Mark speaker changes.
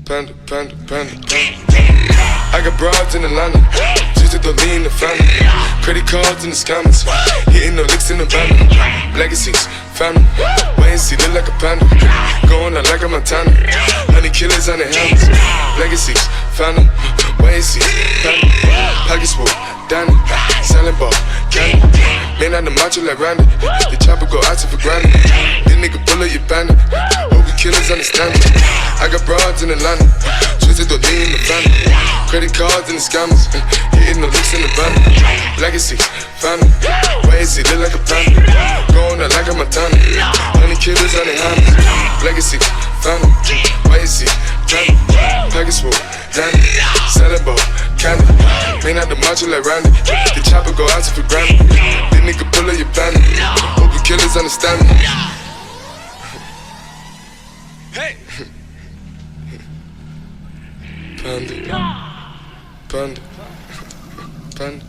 Speaker 1: Panda, panda, panda, panda. I got broads in Atlanta, just to throw me in the family. Credit cards in the scammers, hitting the licks in the van. Legacies, family, wait and see, look like a panda. Going out like a Montana, 100 killers on the helmets. Legacies, family, wait and see, family. Pockets full, Danny, selling ball, candy. Man on the macho like Randy, the chopper go out to for granted. This nigga bullet, you bandit. Hope the killers understand me. I got broads in Atlanta, twisted the lean in the family. Credit cards and the scammers, hitting the licks in the van. Legacies, family, why is he look like a panda? Going out like a Montana, 100 killers on the hands. Legacies, family, why is he family? Package full, Danny, selling ball, candy. Man out the macho like Randy, the chopper go out to for granted. This nigga bullet, you bandit. Hope the killers understand me. Hey! Panda, panda, panda.